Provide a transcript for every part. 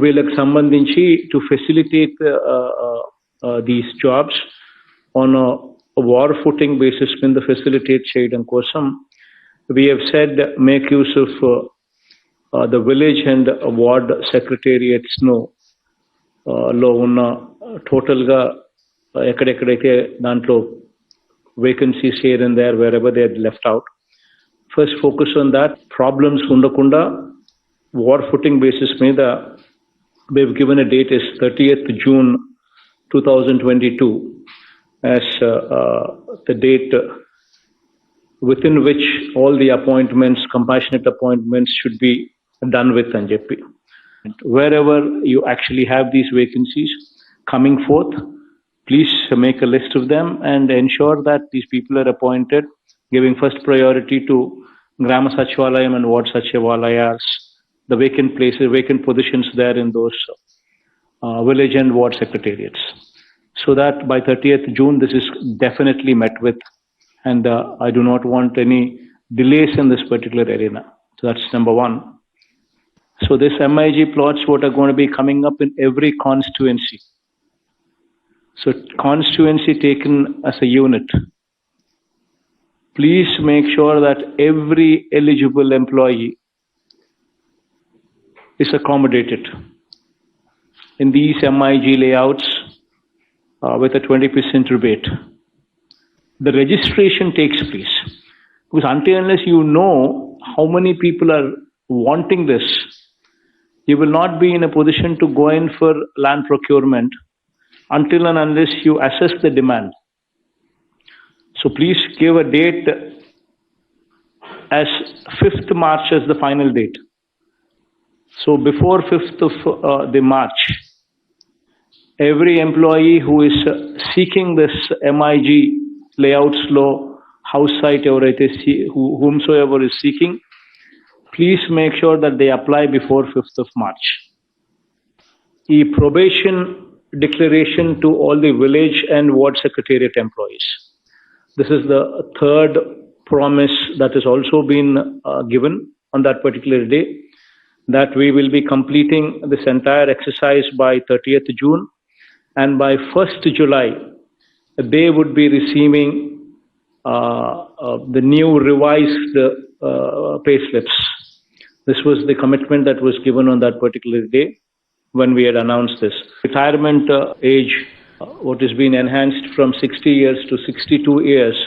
వీళ్ళకి సంబంధించి to facilitate these jobs on a war footing basis మీద facilitate చేయడం కోసం we have said make use of the village and ward secretariats లో ఉన్న టోటల్ గా ఎక్కడెక్కడైతే దాంట్లో vacancies here and there wherever they are left out. First focus on that. Problems ఉండకుండా war footing basis మీద we've given a date is 30th June 2022 as the date within which all the appointments, compassionate appointments should be done with Anjepi. Wherever you actually have these vacancies coming forth, please make a list of them and ensure that these people are appointed, giving first priority to Grama Sachivalayam and Ward Sachivalayas, the vacant places, vacant positions there in those village and ward secretariats. So that by 30th June, this is definitely met with, and I do not want any delays in this particular arena. So that's number one. So this MIG plots what are going to be coming up in every constituency. So constituency taken as a unit. Please make sure that every eligible employee is accommodated in these MIG layouts with a 20% rebate. The registration takes place because until unless you know how many people are wanting this, you will not be in a position to go in for land procurement until and unless you assess the demand. So please give a date as 5th March as the final date. So before 5th of the March, every employee who is seeking this MIG layouts law, house site, whomsoever is seeking, please make sure that they apply before 5th of March. The probation declaration to all the village and ward secretariat employees. This is the third promise that has also been given on that particular day, that we will be completing this entire exercise by 30th June, and by 1st July, they would be receiving the new revised pay slips. This was the commitment that was given on that particular day when we had announced this. Retirement age, what has been enhanced from 60 years to 62 years,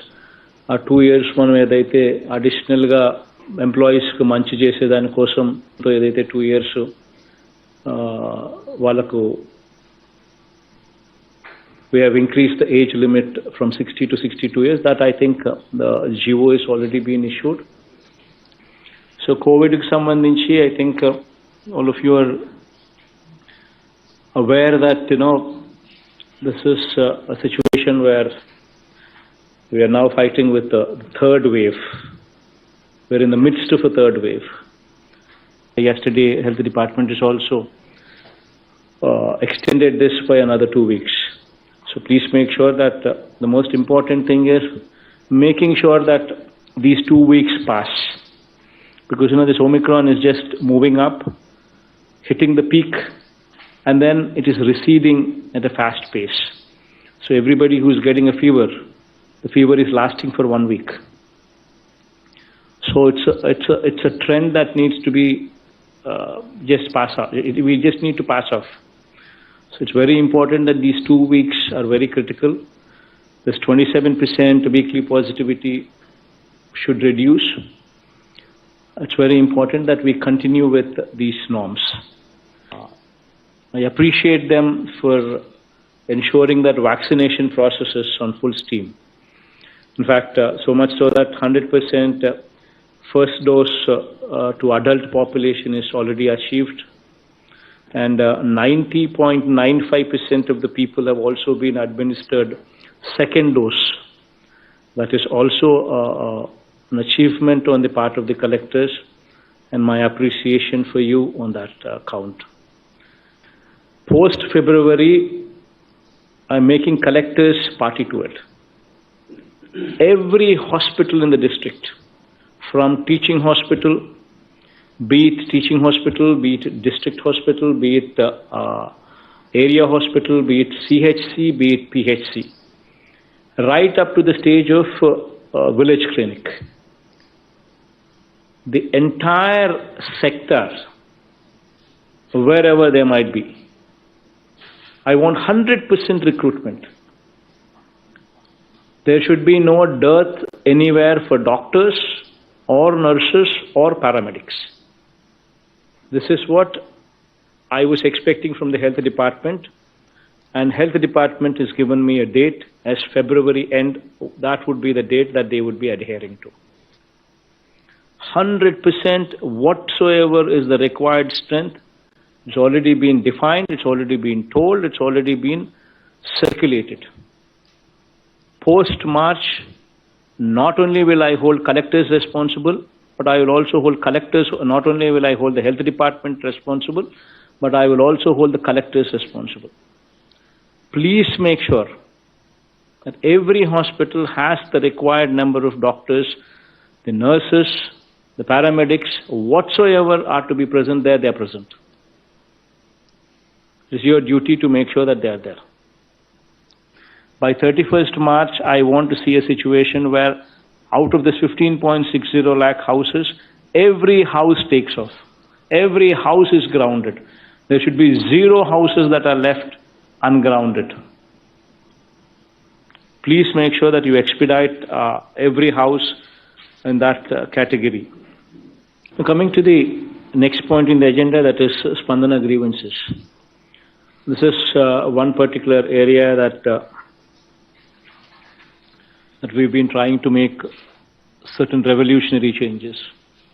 2 years మనం ఏదైతే అడిషనల్గా ఎంప్లాయీస్కి మంచి చేసేదాని కోసం ఏదైతే 2 years వాళ్ళకు we have increased the age limit from 60 to 62 years. That I think the GO is already been issued. So COVID కి సంబంధించి I think all of you are aware that this is a situation where we are now fighting with the third wave. We're in the midst of a third wave. Yesterday, Health Department has also extended this by another 2 weeks. So please make sure that the most important thing is making sure that these 2 weeks pass. Because this Omicron is just moving up, hitting the peak, and then it is receding at a fast pace. So everybody who is getting a fever, the fever is lasting for 1 week. So it's a trend that needs to be just pass off. We just need to pass off. So it's very important that these 2 weeks are very critical. This 27% weekly positivity should reduce. It's very important that we continue with these norms. I appreciate them for ensuring that vaccination process is on full steam. In fact, so much so that 100% first dose to adult population is already achieved, and 90.95% of the people have also been administered second dose. That is also an achievement on the part of the collectors, and my appreciation for you on that count. Post February, I'm making collectors party to it. Every hospital in the district, from teaching hospital be it teaching hospital, be it district hospital, be it area hospital, be it CHC, be it PHC, right up to the stage of village clinic. The entire sector, wherever they might be, I want 100% recruitment. There should be no dearth anywhere for doctors or nurses or paramedics. This is what I was expecting from the health department, and health department has given me a date as February end. That would be the date that they would be adhering to. 100% whatsoever is the required strength. It's already been defined, it's already been told, it's already been circulated. Post-March, not only will I hold collectors responsible, but I will also hold collectors, not only will I hold the health department responsible, but I will also hold the collectors responsible. Please make sure that every hospital has the required number of doctors, the nurses, the paramedics, whatsoever are to be present there, they are present. It is your duty to make sure that they are there. By 31st March, I want to see a situation where out of this 15.60 lakh houses, every house takes off. Every house is grounded. There should be 0 houses that are left ungrounded. Please make sure that you expedite every house in that category. Coming to the next point in the agenda, that is Spandana grievances. This is one particular area that we've been trying to make certain revolutionary changes.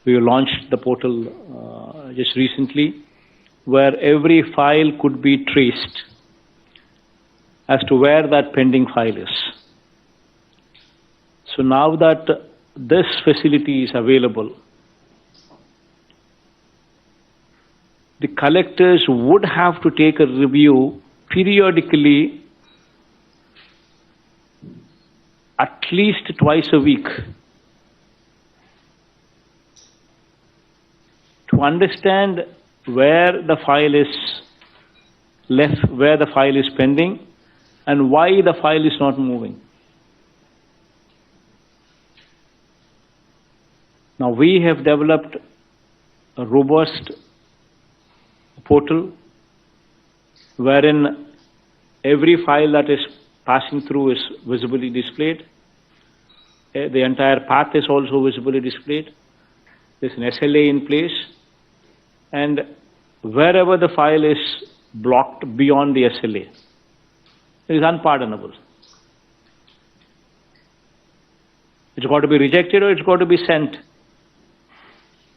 We launched the portal just recently, where every file could be traced as to where that pending file is. So now that this facility is available, the collectors would have to take a review periodically, at least twice a week, to understand where the file is left, where the file is pending, and why the file is not moving. Now we have developed a robust portal wherein every file that is passing through is visibly displayed. The entire path is also visibly displayed. There's an SLA in place, and wherever the file is blocked beyond the SLA, it is unpardonable. It's got to be rejected or it's got to be sent.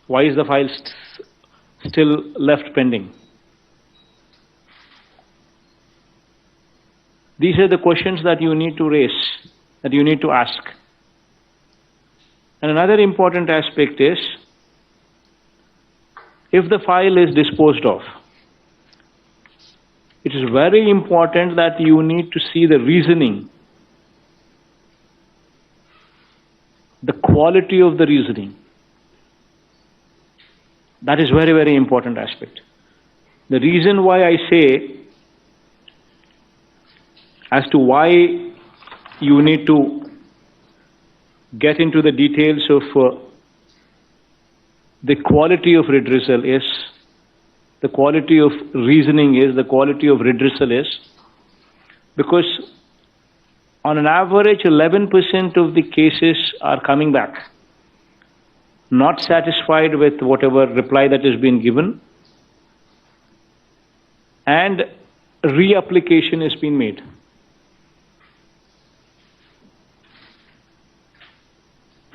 Why is the file still left pending? These are the questions that you need to raise, that you need to ask. And another important aspect is, if the file is disposed of, it is very important that you need to see the reasoning, the quality of the reasoning. That is very, very important aspect. The reason why I say as to why you need to get into the details of the quality of redressal is, the quality of reasoning is, the quality of redressal is, because on an average 11% of the cases are coming back, not satisfied with whatever reply that has been given, and reapplication has been made.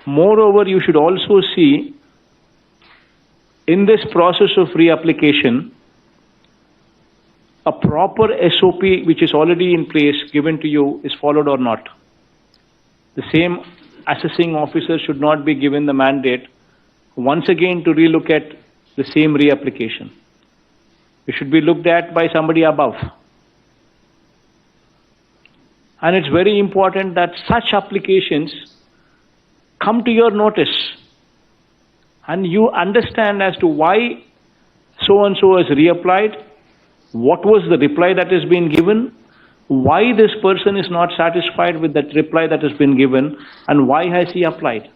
Moreover, you should also see in this process of reapplication, a proper SOP which is already in place given to you is followed or not. The same assessing officer should not be given the mandate once again to relook at the same reapplication. It should be looked at by somebody above. And it's very important that such applications come to your notice and you understand as to why so-and-so has reapplied, what was the reply that has been given, why this person is not satisfied with that reply that has been given, and why has he applied.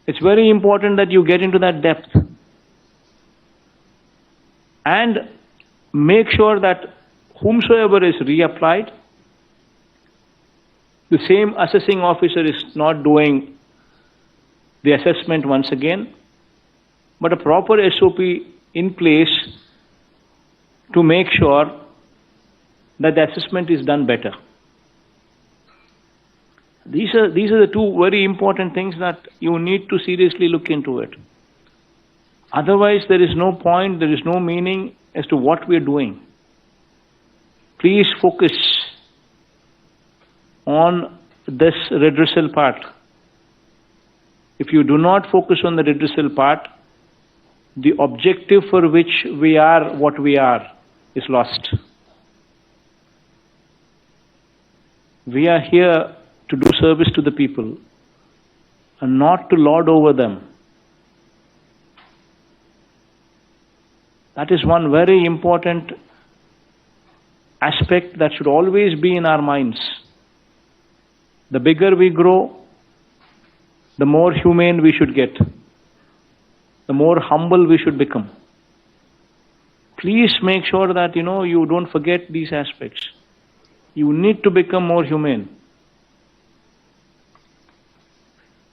It's very important that you get into that depth and make sure that whomsoever is reapplied, the same assessing officer is not doing the assessment once again, but a proper SOP in place to make sure that the assessment is done better. These are the two very important things that you need to seriously look into it. Otherwise, there is no point, there is no meaning as to what we are doing. Please focus on this redressal part. If you do not focus on the redressal part, the objective for which we are what we are is lost. We are here to do service to the people and not to lord over them. That is one very important aspect that should always be in our minds. The bigger we grow, the more humane we should get, the more humble we should become. Please make sure that you don't forget these aspects. You need to become more humane.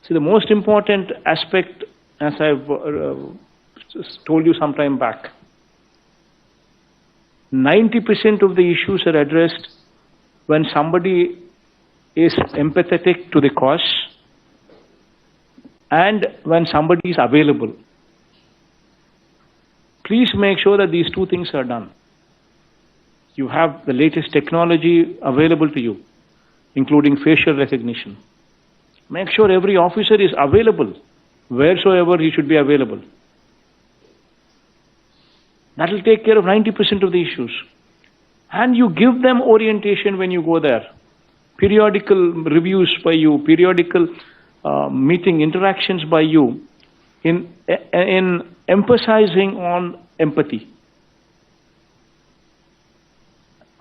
See, the most important aspect, as I've told you some time back, 90% of the issues are addressed when somebody is empathetic to the cause and when somebody is available. Please make sure that these two things are done. You have the latest technology available to you, including facial recognition. Make sure every officer is available wheresoever he should be available. That will take care of 90% of the issues. And you give them orientation when you go there. Periodical reviews by you, periodical meeting interactions by you in emphasizing on empathy.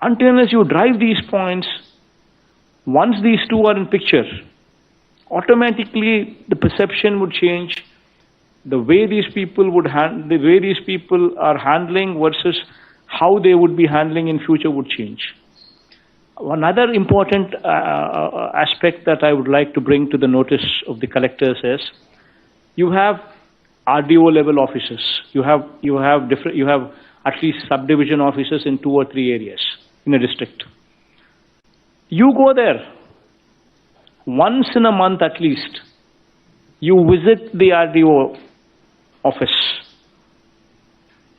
Until unless you drive these points, once these two are in picture, automatically the perception would change. The way these people are handling versus how they would be handling in future would change. Another important aspect that I would like to bring to the notice of the collectors is, you have RDO level officers. You have at least subdivision officers in 2 or 3 areas in a district. You go there once in a month at least. You visit the RDO office.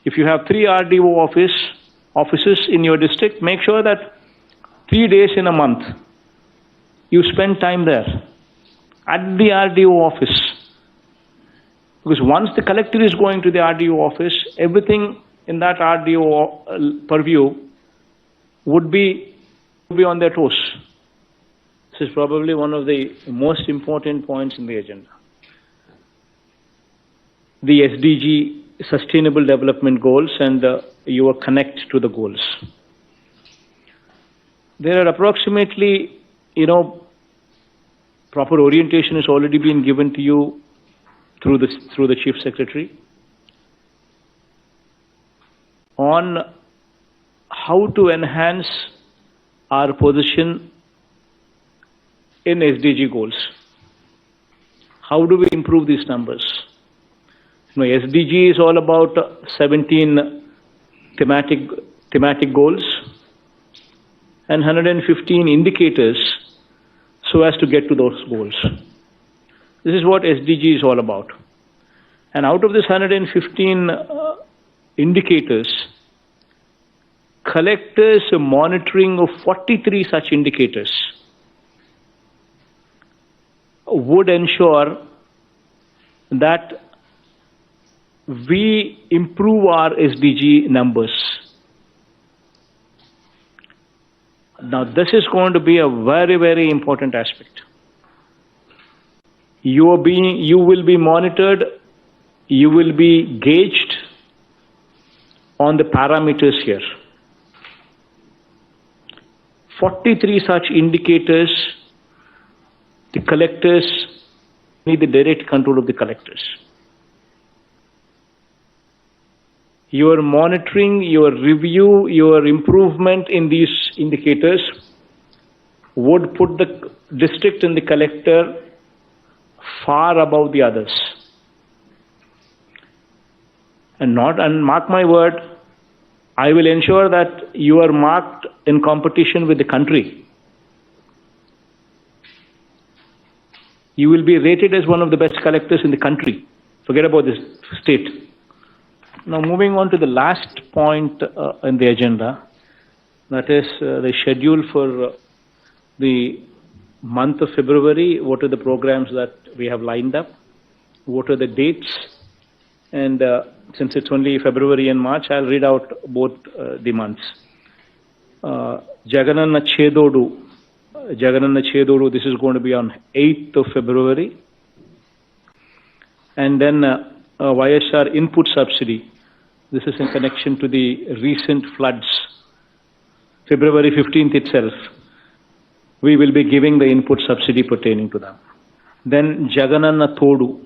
If you have 3 RDO offices in your district, make sure that 3 days in a month you spend time there at the RDO office. Because once the collector is going to the RDO office, everything in that RDO purview would be on their toes. This is probably one of the most important points in the agenda. The SDG, Sustainable Development Goals, and your connect to the goals. There are approximately, proper orientation has already been given to you through the Chief Secretary on how to enhance our position in SDG goals. How do we improve these numbers? SDG is all about 17 thematic goals and 115 indicators so as to get to those goals. This is what SDG is all about. And out of this 115 indicators, collectors monitoring of 43 such indicators would ensure that we improve our SDG numbers. Now, this is going to be a very, very important aspect. You will be monitored, you will be gauged on the parameters here. 43 such indicators, the collectors need the direct control of the collectors. Your monitoring, your review, your improvement in these indicators would put the district and the collector far above the others. And mark my word, I will ensure that you are marked in competition with the country. You will be rated as one of the best collectors in the country. Forget about this state. Now moving on to the last point in the agenda, that is the schedule for the month of February. What are the programs that we have lined up? What are the dates? And since it's only February and March, I'll read out both the months. Jagan Chedodu, this is going to be on 8th of February. And then YSR input subsidy. This is in connection to the recent floods. February 15th itself, we will be giving the input subsidy pertaining to them. Then Jaganana Thodu.